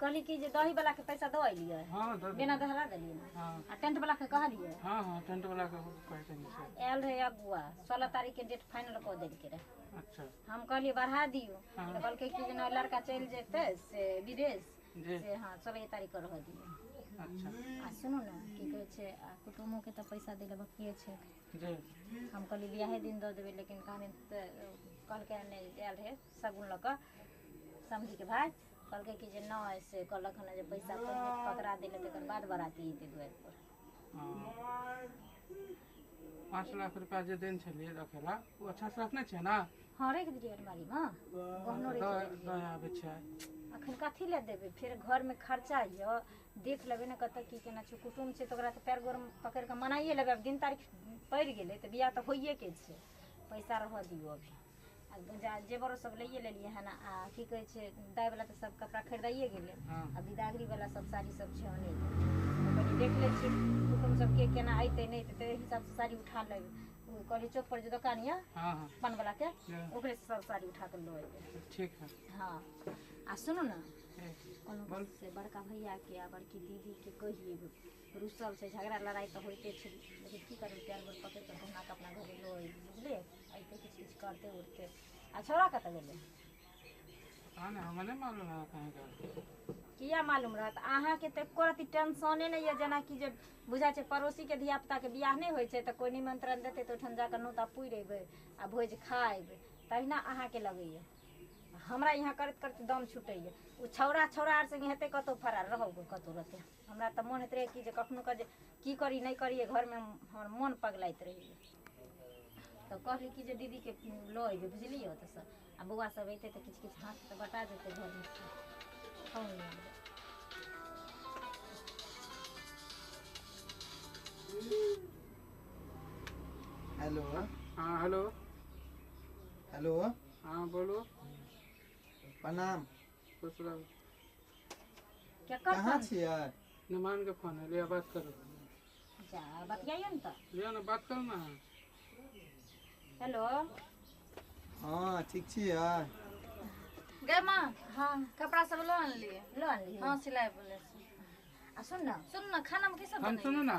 कहली कि जे दही वाला के पैसा दो अलिए हां बिना दहरा देलिए ना हां आ टेंट वाला के कहलिए हां टेंट वाला के पैसे नहीं से आयल रहे अगुआ 16 तारीख के डेट फाइनल कर देल के रहे। अच्छा हम कहलिए बढ़ा दियो तो कहलके कि जे ना लड़का चल जेते से विदेश जी से हां 16 तारीख के रह दियो। अच्छा आ सुनो ना की कहे छे कुटुम्बों के तो पैसा देले बाकी छे जी हम कहली बियाहे दिन दे देबे लेकिन कहानी कहलके नहीं आयल रहे सगुन लक समझी के भाई कहलके कि जे ना ऐसे कहलक हन जे पैसा पकड़ा देले तकर बाद बराती एते द्वार पर। हां 5 लाख रुपया जे देन छलिए रखेला वो अच्छा से रखने छे ना। हां रख दिए अलमारी में गहनो रख दो आबे छे अखन कथी ले देबे फिर घर में खर्चा य देख लेबे ना कत की केना छ कुटुम्ब छे तो ओकरा त पैर गोर पकड़ के मनाइए लेबे। अब दिन तारीख पड़ गेले त बियाह त होइए के छे पैसा रह दियो अभी जेबरो सब लइए लेलिए है ना आ की कहे छे दाई वाला तो सब कपड़ा खरीदाइए गेले आ विदागरी वाला सब साड़ी सब छे ओने कनी देख ले छी कुटुम्ब सब के केना आइते नहीं ते हिसाब से साड़ी उठा लेबे कहली चौक पर जो दुकान है हां पान वाला के ओकरे से सब साड़ी उठा के लो आइबे। ठीक है हां आ सुनो ना कोनो से बड़का भैया के आ बड़की दीदी के कहिए रुसल से झगड़ा लड़ाई तो होते छे लेकिन की करू प्यार बोल पकड़ के घुमा के अपना घरे लो बुझले ऐते कुछ करते उड़ते आ छोरा कत गेले आने हमने मालूम है कहीं का किया मालूम रहत अहाँ के त कोरती टेंशने नहीं है जना कि जे बुझा छे पड़ोसी के धिया पुता के बियाह नहीं होय छे त कोई निमंत्रण देते तो ठन जाकर नोता पुइरेबे आ भोज खाइबे तहिना अहाँ के लगैया हमरा यहाँ करत करत दम छूटैया उ छौरा छौरा आर संगे हेते कतो फरार रहबो कतो रहते हमरा त मन हेत रहे कि जे कखनो क जे की करी नहीं करी घर में हमर मन पगलाइत रही तो कहली कि जे दीदी के लो अइबे बुझलियो त सर आ बउआ सब अइते त किछ किछ हाथ त बटा देते घर में कौन नहीं हेलो हां हेलो हेलो हां बोलो प्रणाम खुश रहो क्या कर कहाँ छियै निमान के फोन है लिया बात करो जा बतियाइयो न त लिया ना बात करो ना हेलो हाँ ठीक छियै गे माँ हाँ कपड़ा सब लो लिए लो आनली हाँ सिलाई बोले से। आ सुन ना सुन ना खाना में कैसे हम बने सुनो ना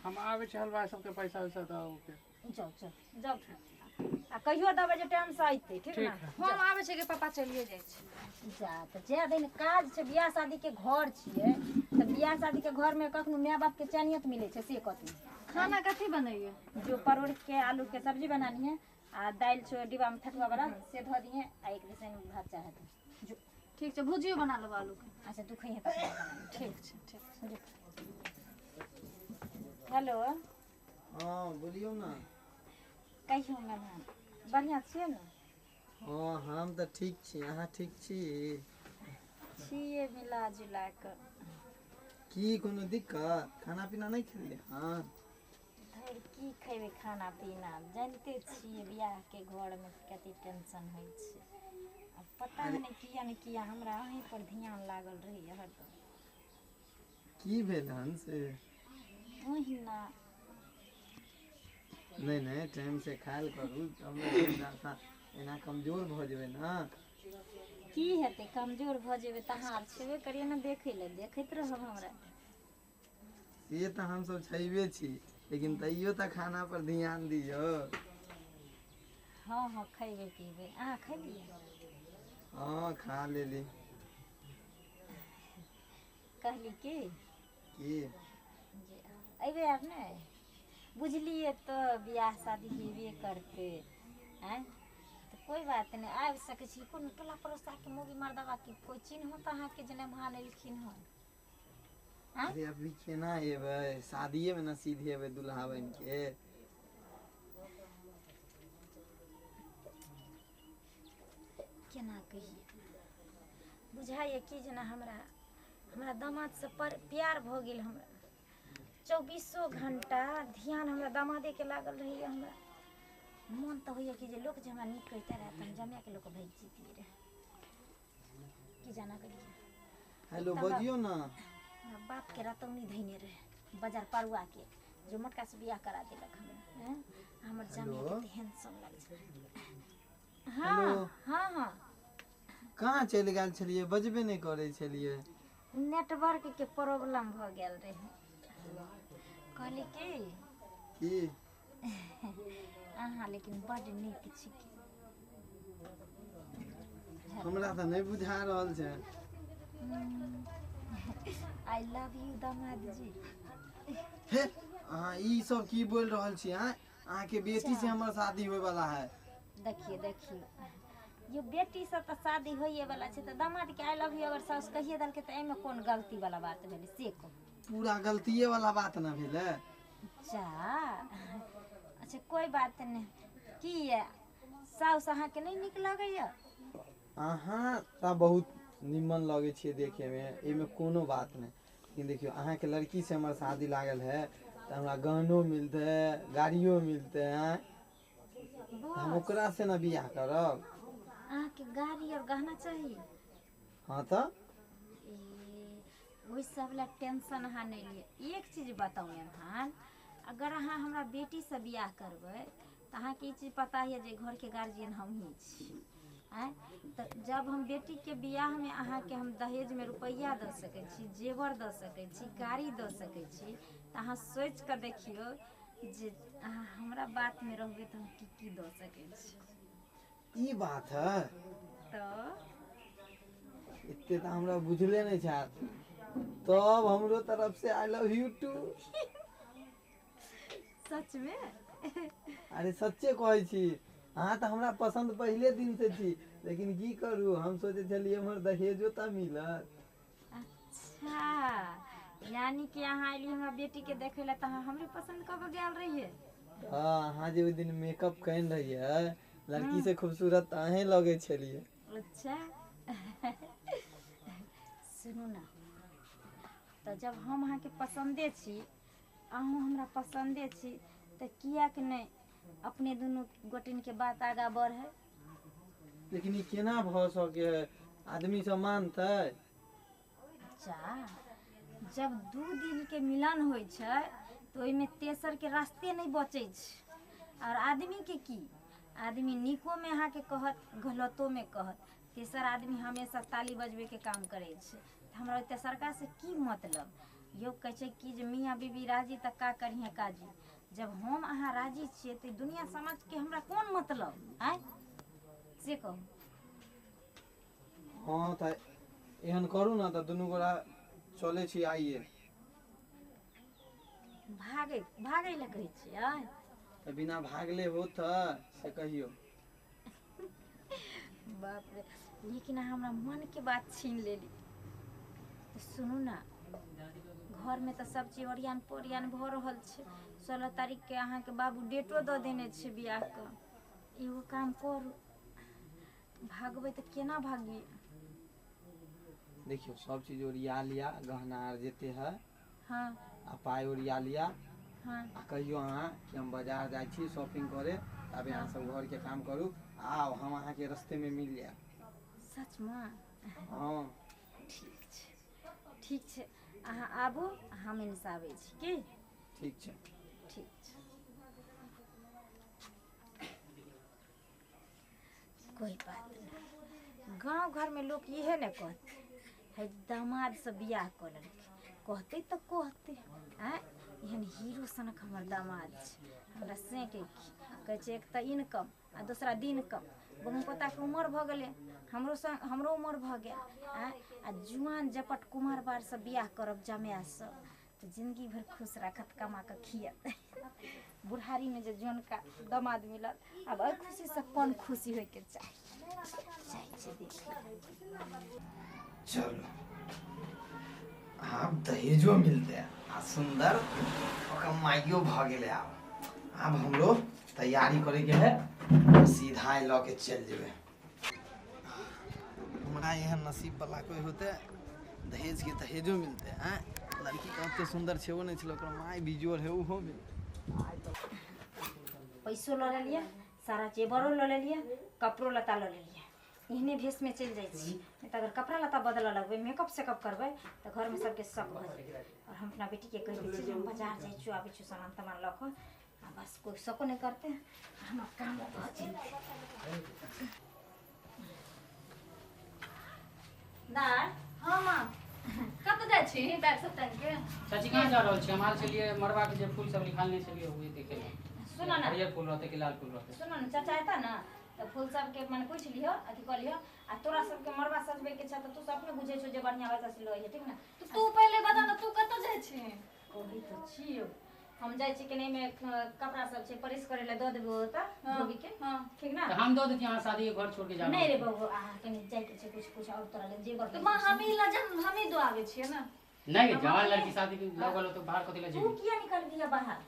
हम आवे छे हलवाई सबके पैसा वैसा दो के जाओ जाओ जाओ आ कहियो दबे जे टाइम से आइते ठीक ना हम आवे छे के पापा चलिए जाय छे जा त जे दिन काज छे बियाह शादी के घर छिए त बियाह शादी के घर में कखनो माय बाप के चैनियत मिले छे से कथी खाना कथी बनैए जो परोड़ के आलू के सब्जी बनानी है आ दाल छो डिब्बा में ठकुआ वाला से धो दिए आ एक दिसन भात चाहे जो ठीक छे भुजियो बना लो आलू के अच्छा तू खइहे त ठीक छे ठीक हेलो हाँ बोलियो ना कहियो मेहमान बढ़िया छिए ना हाँ हम तो ठीक छी अहाँ ठीक छी छिए मिला जुला कर की कोनो दिक्कत खाना पीना नहीं खेलिए हाँ धर की खेबे खाना पीना जानते छिए बियाह के घर में कते टेंशन होय छे अब पता नहीं किया हमरा अहीं पर ध्यान लागल रही हरदम की भेल हन से ओहिना नहीं नहीं टाइम से खायल करू एना कमजोर भ जेबे ना की हेते कमजोर भ जेबे तहार छेबे करिए ना देखे ले देखैत रहब हमरा ये तो हम सब छैबे छी लेकिन तैयो तो खाना पर ध्यान दियो हाँ हाँ खैबे पीबे अहाँ खैलिए हाँ खा लेली कहली की की जे अइबे आब नहीं बुझलिए तो बियाह शादी हेबे करते हैं तो कोई बात नहीं आबि सकै छी कोनो टोला पड़ोसा के मौगी मर्दवा की कोई चिन्ह होता अहाँ के जने भान एलखिन हन अरे अभी केना हेबे शादीए में ना सीधे हेबे दुल्हा बन के केना कहिए बुझाइए कि जेना हमरा दामाद से प्यार भ गेल हमरा 24 घंटा ध्यान हमरा दामादे के लागल रही हमरा मन तो होइए कि जे लोग जे हमरा नीक कहते रहे त हम जमिया के लोग भेज जीती रहे की जाना करिए हेलो बजियो ना हमरा बाप के रतौनी धैने रहे बाजार परुआ के जो मोटका से बियाह करा देलक हमरा हैं हमर जमिया के हैंडसम लग छै हां हां हां कहाँ चलि गेल छलिए बजबे नहीं करे छलिए नेटवर्क के प्रॉब्लम भ गेल रहे। कहली कि अहाँ लेकिन बड नीक छी। हमरा तऽ नहीं बुझा रहल छै। आई लव यू दामाद जी। हे अहाँ ई सब की बोल रहल छी? अहाँ के बेटी से हमर शादी होय वाला है। देखिए ये बेटी से तो शादी होइए वाला छै, तो दामाद के आई लव यू अगर सास कहिए देलकै तो एमे कोन गलती वाला बात भेलै से को? पूरा गलतिये वाला बात ना भेले। जा अच्छा कोई बात नहीं। की है साउस अहाँ के नहीं निक लगैया? अहाँ तऽ बहुत निमन लगे छियै देखे में, एमे कोनो बात नहीं। लेकिन देखियो अहाँ के लड़की से हमर शादी लागल है तो हमरा गहनो मिलते, गाड़ियों मिलते हैं, हम ओकरा से ना बियाह करब। अहाँ के गाड़ी और गहना चाहिए? हाँ तो वही सब ला टेंशन अहाँ नहीं लिए। एक चीज बताऊँ अहाँ, अगर अहाँ हमरा बेटी से बियाह करबै तो अहाँ के चीज पता है जे घर के गार्जियन हम ही छी। आँ तो जब हम बेटी के बियाह में अहाँ के हम दहेज में रुपया दे सकै छी, जेवर दे सकै छी, गाड़ी दे सकै छी, तो अहाँ सोच कर देखियो जे अहाँ हमरा बात में रहबै तो हम की दे सकै छी। ई बात है तो इतने तो हमरा बुझले नहीं छा। तब हमरो तरफ से आई लव यू टू। सच में? अरे सच्चे कहै छी। अहाँ तो हमरा पसंद पहले दिन से थी, लेकिन की करू हम सोचे चलिए हमर दहेजो तो मिलत। अच्छा यानी कि अहाँ अली हमरा बेटी के देखे ला तो अहाँ हमरे पसंद कब गेल रहिए? हाँ अहाँ जे ओइ दिन मेकअप कैन रहिए, लड़की से खूबसूरत अहें लगे छलिए। अच्छा सुनू ना, तो जब हम अहाँ के पसंदे छी, अहूँ हमरा पसंदे छी, तो किया कि नहीं अपने दोनों गोटिन के बात आगा बढ़े। लेकिन ई केना भ सके है? आदमी सब मानते? अच्छा जब दू दिन के मिलन होइ छै तो ओइमे तेसर के रास्ते नहीं बचे छै। और आदमी के की, आदमी नीको में अहाँ के कहत, गलतो में कहत। तेसर आदमी हमेशा ताली बजबे के काम करे छै। हमरा तेसरका से की मतलब? यो कहे छै कि जे मियाँ बीबी राजी तक का करिए काजी। जब हम अहाँ राजी छिए तो दुनिया समझ के हमरा कौन मतलब आय से कहू। हाँ तो एहन करू ना तो दुनू गोरा चले छी आइए। भागे ला कहै छियै? तो बिना भागले होत से कहियो। बाप रे, लेकिन अहाँ हमरा मन के बात छीन लेली। तो सुनू ना, घर में तो सब चीज ओरियान पोरियान भ रहल छै। 16 तारीख के अहाँ के बाबू डेटो दऽ देने छै बियाह के। एगो काम करू, भागबै तो केना भागिए? देखियो सब चीज ओरिया लिया, गहना आर जेते है हाँ आ पाई ओरिया लिया। हाँ आ कहियो अहाँ कि हम बाजार जाइ छी शॉपिंग करे, तब अहाँ सब घर के काम करू, आओ हम अहाँ के रास्ते में मिल जाए। सच में? हाँ ठीक छै अहाँ आबू, हम इनसे आबै छी की? ठीक छै। ठीक छै कोई बात नहीं। गांव घर में लोग इहे ने कहते है दामाद से बियाह कर लेलकै, कहते तो कहते आँ एहन हीरो सनक हमर दामाद छै। हमरा से कहै छै एक तऽ इनकम आ दूसरा दिन कम। बहू पोता के उम्र भऽ गेलै, हमरो उम्र भऽ गेल आँ आ जुआन जपट कुमार बार से बियाह करब जमाय सब तो जिंदगी भर खुश रखत, कमा के खियत। बुढ़ारी में जे जोन का दामाद मिलत, अब एहि खुशी से कौन खुशी होय के चाही? चलो आप दहेजो मिलते हैं आ सुंदर ओकर माइयो भ गेले। अब हमरो तैयारी करे के है, सीधा ल के चल जेबे। हमरा यहाँ नसीब वाला कोई होते दहेज के दहेजो मिलते हैं। लड़की का ओते सुंदर छेबो नहीं छलो, ओकर माय बिजोर है उहो मिल। पैसो ल लेलिए, सारा जेवरो ल लेलिए, कपड़ो लता ल लेलिए। एहने भेष में चल जाइ छी, नहीं तो अगर कपड़ा लता बदल लगबे, मेकअप सेकअप करबे तो घर में सबके शक भ जाए। और हम अपना बेटी के कह दै छी जे हम बाजार जाइ छी, आबै छी सामान तमान ल के, आ बस कोई शको नहीं करते, हमर काम भ जेतै। दाय हाँ माँ छी बैग सब टांग के। चाची कहाँ जा रहल छी? हम आल छलिए मरवा के जे फूल सब निकालने छलिए हुए देखे ला। सुनो ना हरियर फूल रहते कि लाल फूल रहते? सुनो ना चाचा एता ना तो फूल सब के मन पूछ लियो अथी कर लियो आ तोरा सब के मरबा सजबे के छ त तू सब अपने बुझे छ जे बढ़िया बात से लइहे ठीक ना। तो तू पहले बता ना तू कत जाय छी? कोही तो छियो हम जाय छी कने में कपड़ा सब छे प्रेस करे ले द देबो त धोबी के हां ठीक ना। तो हम दो देती यहाँ शादी के घर छोड़ के जा। नहीं रे बाबू आ कने जाय के छे कुछ और तोरा ले जे तो मां हम ही लजन हम ही दो आवे छी ना। नहीं जवान लड़की शादी के लगल हो तो बाहर कथि ला तू जेबी? किया निकल दिया बाहर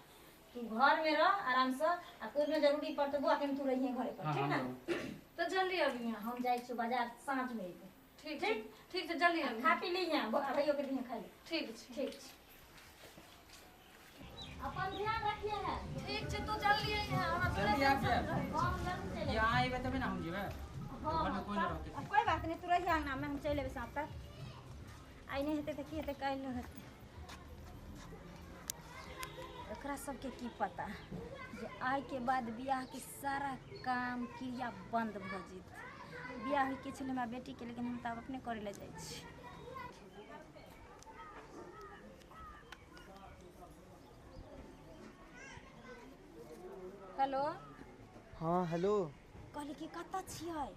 तू घर में रह आराम से आ कोई में जरूरी पड़ते बुआ के तू रहिए घरे पर ठीक ना। तो जल्दी अभी यहाँ। हम जाय छी बाजार साँझ में अइबे ठीक ठीक ठीक से जल्दी अभी। खा पी ली यहाँ भैया के दिए खाली ठीक छै ठीक छै। अपन ध्यान रखिए है ठीक छै तू जल्दी आई यहाँ हमरा जल्दी आ जाए। हम जरूर चले यहाँ आइबे तबे ना हम जेबे। हाँ घर में कोई नहीं रहते। कोई बात नहीं तू रही आंगना में हम चले साथ तक आई नहीं हेते त की हेते काल्हि हेते एकरा सबके की पता जे आइ के बाद बियाह के सारा काम क्रिया बंद भ जेत। बियाह के छले हमरा बेटी के लेकिन हम त अपने करे ले जाय छी। हेलो हाँ हेलो, कहली कि कतऽ छियै?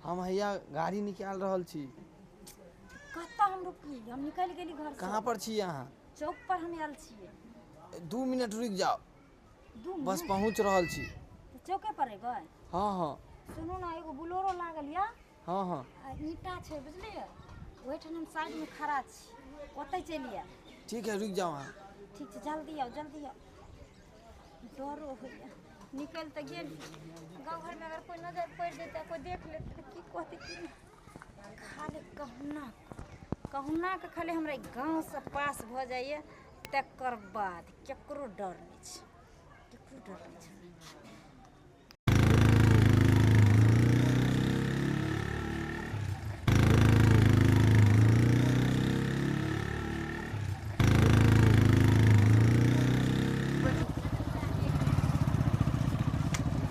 हम हैया गाड़ी निकाल रहल छी। कतऽ हम रुकी हम निकल गेली घर से। कहाँ पर छी अहाँ? चौक पर हम आयल छियै। 2 मिनट रुक जाओ, 2 मिनट बस पहुँच रहल छी। तो चौके पर एबै? हाँ हाँ सुनू ना एगो बुलोरो लागल या हाँ हाँ आ ईंटा छै बुझलियै ओहिठाम हम साइड में खड़ा छी ओतै चलिए। ठीक है रुक जाओ अहाँ। ठीक छै जल्दी आओ जल्दी आओ। डरो होइए निकल तऽ गेल गाँव घर में अगर कोई नजर पड़ जेतै कोई देख लेतै तऽ की कहतै कि खाली कहुना के खाली हमरा गाँव से पास भ जाइए तकर बाद केकरो डर नहीं छै केकरो डर नहीं छै।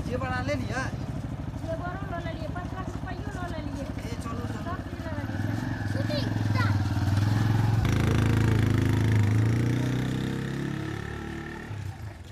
ये बना ले लिया।